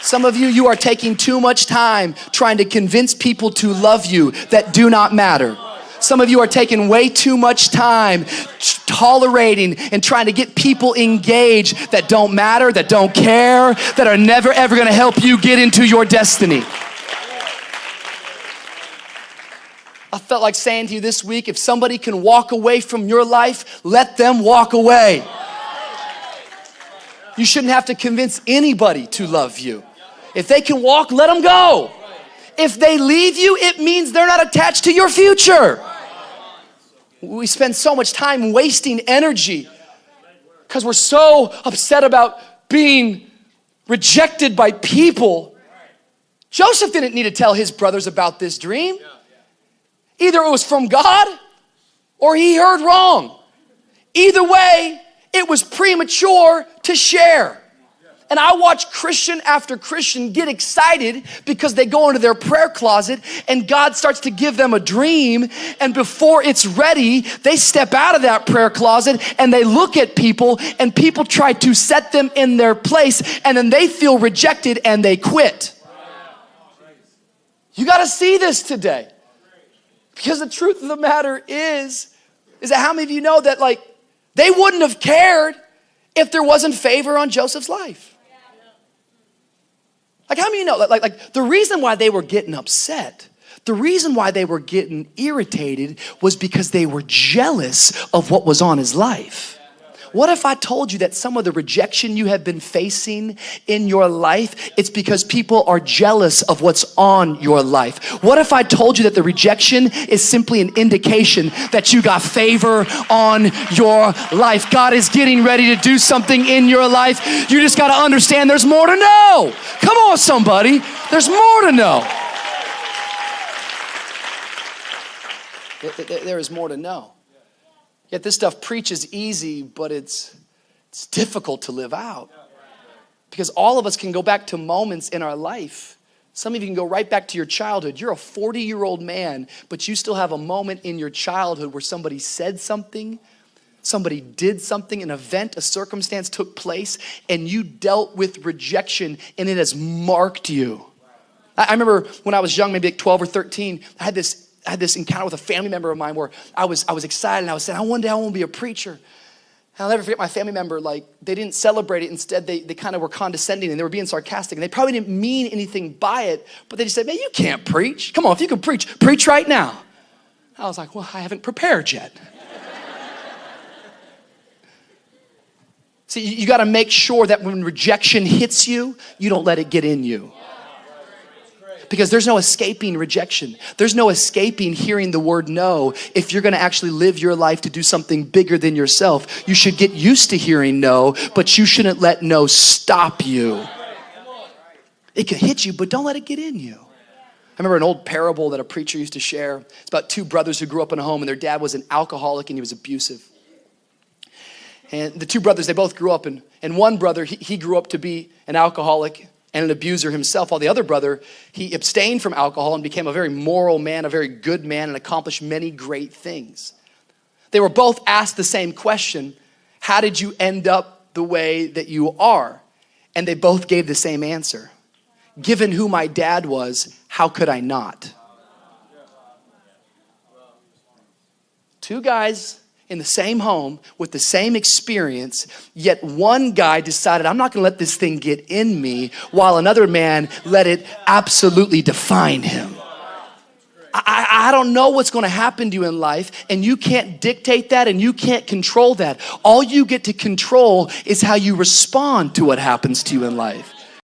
Some of you, you are taking too much time trying to convince people to love you that do not matter. Some of you are taking way too much time tolerating and trying to get people engaged that don't matter, that don't care, that are never ever gonna help you get into your destiny. I felt like saying to you this week, if somebody can walk away from your life, let them walk away. You shouldn't have to convince anybody to love you. If they can walk, let them go. If they leave you, it means they're not attached to your future. We spend so much time wasting energy because we're so upset about being rejected by people. Joseph didn't need to tell his brothers about this dream. Either it was from God or he heard wrong. Either way, it was premature to share. And I watch Christian after Christian get excited because they go into their prayer closet and God starts to give them a dream. And before it's ready, they step out of that prayer closet and they look at people and people try to set them in their place. And then they feel rejected and they quit. You got to see this today. Because the truth of the matter is that how many of you know that like they wouldn't have cared if there wasn't favor on Joseph's life? Like how many of you know, like the reason why they were getting upset, the reason why they were getting irritated was because they were jealous of what was on his life. What if I told you that some of the rejection you have been facing in your life, it's because people are jealous of what's on your life? What if I told you that the rejection is simply an indication that you got favor on your life? God is getting ready to do something in your life. You just got to understand there's more to know. Come on, somebody. There's more to know. There is more to know. Yet this stuff preaches easy, but it's difficult to live out. Because all of us can go back to moments in our life. Some of you can go right back to your childhood. You're a 40-year-old man, but you still have a moment in your childhood where somebody said something, somebody did something, an event, a circumstance took place, and you dealt with rejection, and it has marked you. I remember when I was young, maybe like 12 or 13, I had this encounter with a family member of mine where I was excited and I was saying, one day I want to be a preacher. And I'll never forget my family member, like they didn't celebrate it. Instead, they kind of were condescending and they were being sarcastic and they probably didn't mean anything by it, but they just said, man, you can't preach. Come on, if you can preach right now. I was like, well, I haven't prepared yet. See, you got to make sure that when rejection hits you, you don't let it get in you. Because there's no escaping rejection. There's no escaping hearing the word no. If you're going to actually live your life to do something bigger than yourself, you should get used to hearing no, but you shouldn't let no stop you. It can hit you, but don't let it get in you. I remember an old parable that a preacher used to share. It's about two brothers who grew up in a home and their dad was an alcoholic and he was abusive. And the two brothers, they both grew up and one brother, he grew up to be an alcoholic and an abuser himself, while the other brother, he abstained from alcohol and became a very moral man, a very good man, and accomplished many great things. They were both asked the same question, how did you end up the way that you are? And they both gave the same answer. Given who my dad was, how could I not? Two guys in the same home with the same experience, yet one guy decided, I'm not going to let this thing get in me, while another man let it absolutely define him. I don't know what's going to happen to you in life, and you can't dictate that and you can't control that. All you get to control is how you respond to what happens to you in life.